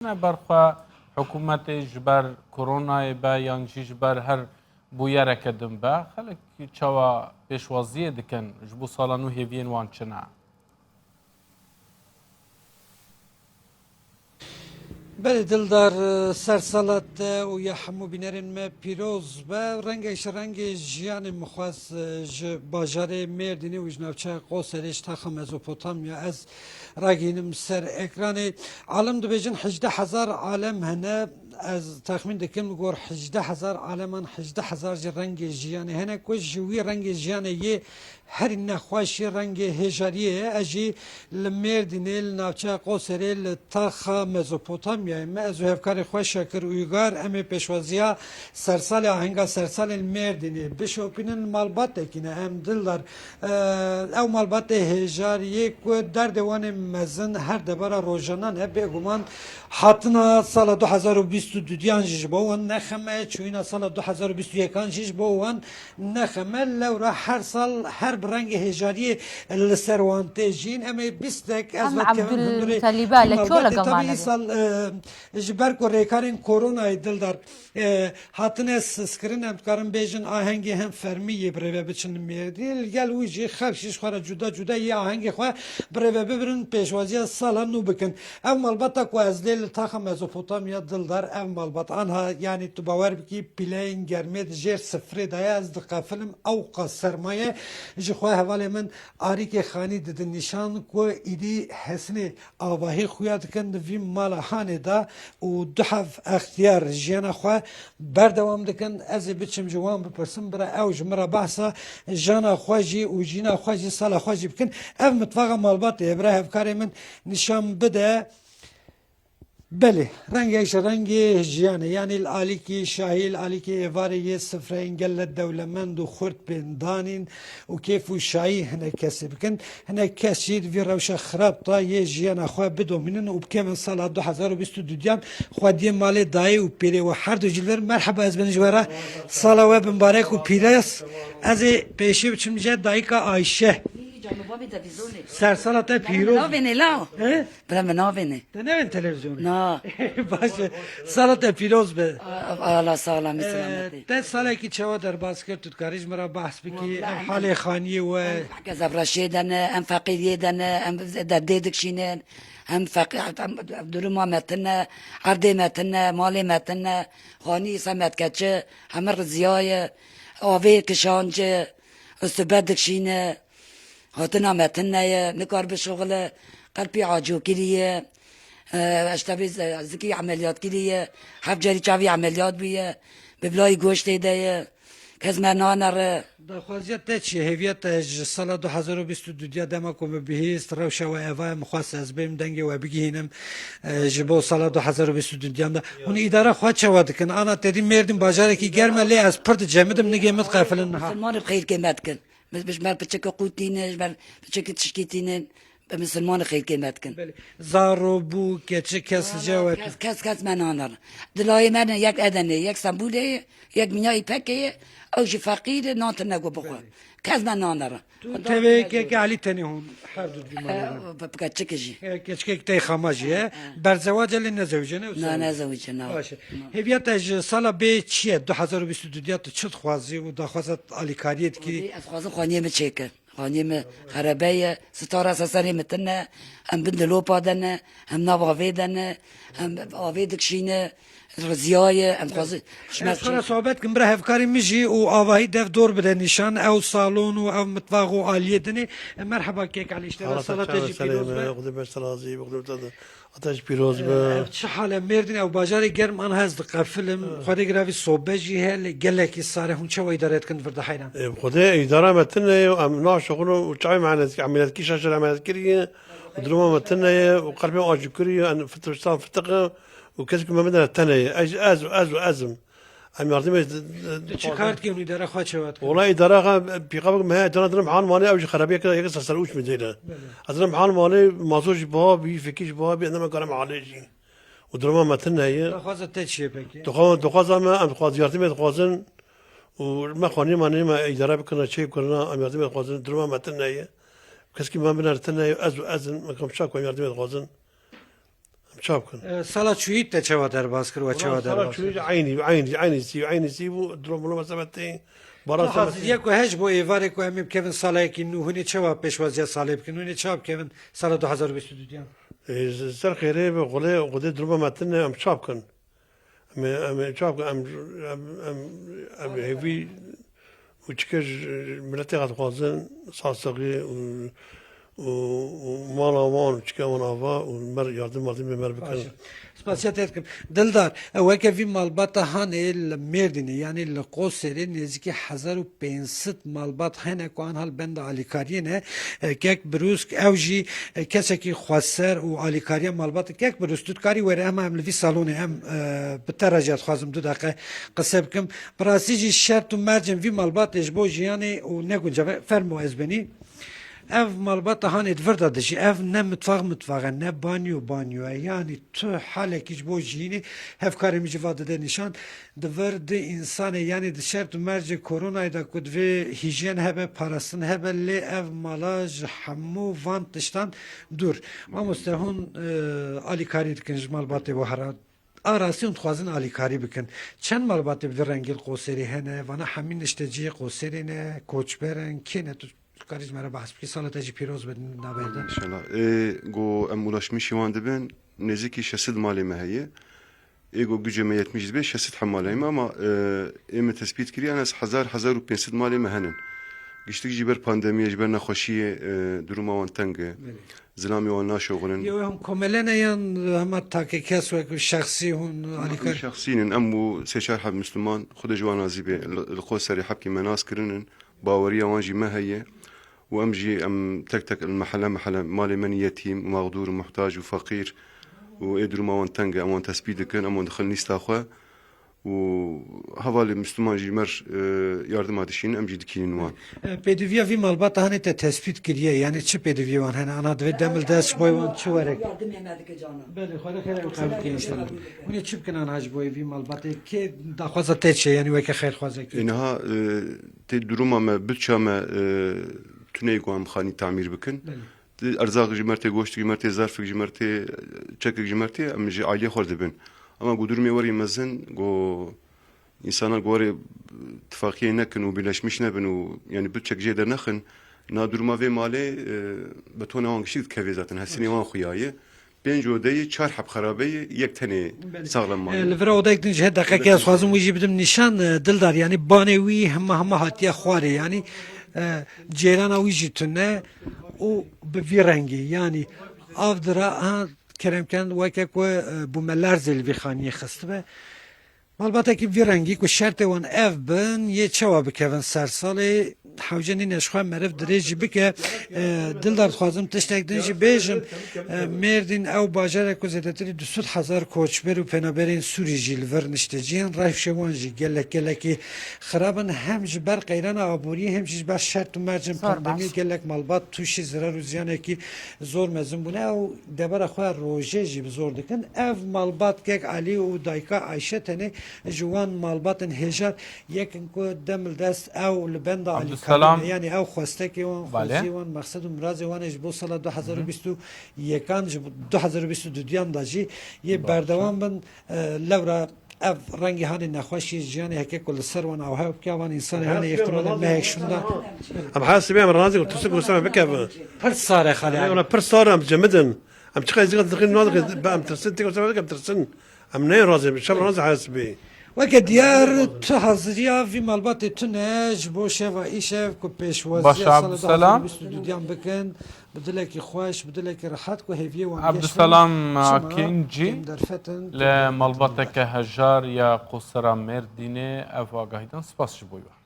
برخوا حکومت جبر کرونا با یان جبر هر بویره کدم با خلک چوا پیشوازی دکن جبو سالانو هیوین وان چنا بله دلدار سرسالت و یا همو بینرین ما پیروز و رنگش رنگ جیان مخواست باجار مردینی و جنابچه قوسرش تا مزوپوتامیا از راگینم سر اکران عالم دو بیجن 18,000 عالم هنه از تخمین دکم گور 18,000 عالمان 18,000 رنگ جیان هنه کش جوی رنگ جیان یه هر نخواشی رنگ هجاریه اجی لمردینی لنابچه قوسری لتاخا مزوپوتامیا ما از هفکار خوش شکر اویگار امی پیشوازیا سرسال آهنگا سرسال المردینی بشوپینن مالبات دکینه هم دلدار او مالبات هجاریه که در دوان مزن هر دبارا روزانان به گمان حتنا سال 2022 دیان جیش باوان نخمه چوینا سال 2021 جیش باوان نخمه لورا هر سال هر برنگ هجاری لسروانته جین اما بیستک از وقت که عبدالطلیبه لکولا گمانه سال جبر کو ریکارین کرونا دلدار حتنا سکرین هم کارم بیجن آهنگی هم فرمیه بره بچن میردی گل ویجی خبشش خوره جدا یه آهنگ خواه بره ببرن پیشوازی سال نو بکن اما البته کو از لیل تاخ مزوپوتامیا دلدار اما البته آنها یعنی تو باور بکی پلین گرمید جر سفره دای از دقافلم او قصرمایه جخواه حوالی من آریک خانی دید نشان کو ایدی حسنی آواهی خویاد کند وی مالحانه دا و دحف اختیار جیانا خواه بردوام دکن از بچم جوان بپرسم برا اوج مرا بحثا جانا خواجی و جینا خواجی سالا خواجی بکن او متفاقا مالبات ابراه افکاری من نشان بده بله رنگش رنگ جیانه یعنی الالیکی شاهی الالیکی ایواری سفره انگل دولمند و خورد بندانین و کیف و شاهی هنه کسی بکن هنه کسی وی روش خراب تا یه جیانه خواه بدومینن و بکه من سال 2022 دیان خواه دی مال دایی و پیره و هر دو جلور مرحبا از بنجوارا سال و مبارک و پیره از پیشی بچم جه دایی که آیشه سرسالت پیروز ناوینه لا برام ناوینه نه تلویزیون نه باشه سالت پیروز به الله سلام سلامتی ده سالی که چه در باسکت تو کاریج مرا بحث بکی حال خانی و حکز ابرشیدن ام فقیریدن ام در دیدکشینن هم فقیر درما متن عرض متن مال متن خانی سمت کچه همه رزیای آوی کشانچه استبدکشینه هاتنا متنه نکار به شغل قلبی عاجو کلیه اشتبه زکی عملیات کلیه حفجری چاوی عملیات بیه ببلای گوشت ایده کز منانر دخوازیت چی هویت سال 2022 دما کو بهیست روش و اوای مخواص از بیم دنگ و بگینم جبو سال 2022 دم اون اداره خواهد شود کن انا تدی مردم بازار کی گرم لی از پرت جمدم نگیمت قافلن ها مسلمان بخیر قیمت کن مش مال بچک قوتینه مال بچک تشکیتینه مسلمان خیر قیمت کن زارو بو کچه کس جواب کس منانر دلای من یک ادنه یک سمبوله یک مینای پکه او جی فقیر نانت نگو بخور کس منانر تبی که علی تنی هم هر دو بیمار بکچکجی کچکی تی خامجیه بر زواج لی نزوجه نه نزوجه نه باشه هویت سال به چیه 2022 دیات چت خوازی و دخواست علی کاریت کی از خوازم خانیه مچکر خانیم خرابه ستاره سسری متنه هم بندلو پادنه هم نواوی دنه هم آوی دکشینه رزیای هم خوازی خرا صحبت کن بره هفکاری میجی و آواهی دف دور بده نشان او سالون و او مطبخ و عالیه دنی مرحبا کیک علی اشترا سلات جی پیروز بخدم برسلازی بخدم آتش پیروز به چه حال مردین او بازار گرم آن هست قفلم خودی گراوی صوبه جی هل گلکی ساره هم چه ویدارت کن فرد حیران خدا اداره متنه و امنا شغله و چای معنا عملیات کی شاشه عملیات کریه و درما متنه و قلبي آجکری ان فترستان فتقه و کسی که ممدن تنه ازم ام یاردم چه کارت که اداره خواهد شود والله اداره پیغام ما اداره محل مالی اوج خرابیه که یک سرسروش میدیله از محل مالی مازوج با بی فکیش با بی انما کارم عالیجی و درما متنه هي خواست تچیه بکی دخواز ما ام خواز یاردم خوازن و ما خانی مانی ما اداره بکنه چه کنه ام یاردم خوازن درما متنه هي کسی که ما بنرتنه از ما کم شاک و یاردم خوازن شابكن سالا چویت ته چوا درباز کرد و چوا صار درباز شو عيني سي ودروم ولا مسابتين برا حاضریه که هج بو ایواره که همیم کevin سالا کی نوهنی چوا پیشوازی سالا بکن نوهنی چوا کevin سالا 2022 دیان سر خيري وغدي دروم متن ام شابكن ام شابكن ام هيفي وتشكج ملاتي غتخوازن صاصغي ومالا وان وتشكا ونافا والمر يردم مر بكن سپاسیت etkim. Dildar, اوه وی مالبات هان مردینه یعنی لقوسری نزدیکی 1500 مالبات هنه که آنها بند آلیکاریه نه که بروز اوجی کسی که خواستر و آلیکاریه مالبات که بروز تودکاری وره هم لوی سالونه هم بترجات خوازم دو دقیقه قصه بکم براسیجی شرط و مرجم وی مالبات اجبو جیانه و نگونجا فرمو از بنی ev malbata hani dvirda dişi ev ne mutfağa ne banyo yani tu halek hiç bu jini hevkarı micvada de nişan dvirdi insanı yani dışarı merce koronayı da kudve hijyen hebe parasın hebelli ev malaj hamu van dıştan dur ama mustahun alikari dikinj malbatı bu harat arasyon xwazin alîkarî bikin çend malbatê bi rengîl qoserî hene vana hemîn işteciyê qoserî ne koçberin kê ne tu karî me re behs bikî sala te jî pîroz bedin navêde İnşallah. Go em ulaşmış şivan dibin nêzîkî 600 malê me heye. Ego gücê me 75 600 hemalê me ama êm tespît kiriye ez 1500 malê me henin. Giştik ji ber pandemiyê ji ber nexweşiyê duruma wan teng e. Zilamê wan naşoxinin. Yo em komelene yan hema takê kes wek şexsî hûn alîkarî Şexsînin em û sê çar heb Müslüman xwe de ji wan razî bê. Li xwe serê hepkî me nas kirinin. Baweriya wan jî me heye. وام جي ام تك تك المحله مالي من يتيم ومغدور ومحتاج وفقير وقدروا ما وان تنجا وان تسبيد كان ام دخل نيستاخوا وهذا المسلمان جي مر yardım edişin ام جي دكين وان pêdiviya vî malbata hani te tespît kiriye yani çi pêdivî wan hene ana divê demil dest boy wan çi werek yardım emedik canım. belê xwe xêr ew qebul kê inşallah hûn ê çi bikin an haj boy vî malbatê kê daxwaza te çê yani weke xêr xwaze kir انها تي دروما ما بتشا ما تني قوام خاني تعمير بكن ارزاق جمرتي غوشت جمرتي ظرف جمرتي تشك جمرتي ام جي عاليه خورد بن اما قدر مي وري مزن جو insana göre اتفاقيه نكن وبيلاشمش نبن يعني بتشك جيدر نخن نادرما في مالي بتونا وان شيء كافي zaten هسني وان خويايه بين جودي چار حب خرابه یک تنه sağlam مال li vir odek din ji he deqekê ez xwazim wî jî bidim nîşan dildar yani banê wî hema hatiye xwarê yani cêrana wî jî tune û bi vî rengî yani av dira ha keremken weke ku bû me lerzê li vî xaniyê xistibe malbatekî vî rengî ku şertê wan ev bin yê çawa bikevin ser salê hewcenî neşxwe meriv dirê jî bike dildar dixwazim tiştek din jî bêjim Mêrdîn ew bajarek ku zêdetirî 200,000 koçber û penaberên Sûrî jî li vir nişteciyan rewşê wan jî gelekî xirab in hem ji ber qeyrana aboriyê hem jî ji ber şert û mercên pandemî gelek malbat tûşî zirar û ziyanekî zor mezin bûne ew debera xwe rojê jî bi zor dikin ev malbat kek Alî û dayika Ayşe tenê ji wan malbatên hêjar yekin ku demil dest ew li benda Alî yani ew xwestekê wan xwezî wan maqsed û mirazê wan ji bo sala 2021 ji 2022 da jî yê berdewan bin lewra ev rengî hanê nexweşî jiyanê heke ku li ser wan ew hev bike wan însanê hanê ihtimalê mehek şunda ام حاسبين ام رازي وتسك وسام بكف pir sare xale انا بر صار ام جمدن ام تخي زغ دخل نوض ام ترسن تيك وسام بكف ترسن ام نين رازي شب رازي حاسبي وەکە دیار تو حەزریا vî malbatê tu ne ji bo şeva îşev ku pêşwaziya sala 2022 bikin bi dilekî xweş bi dilekî rehet ku hêviyê wan Abdüselam Akîncî derfetin li malbateke hejar ya qosera Mêrdînê ev agahîdan spas ji bo we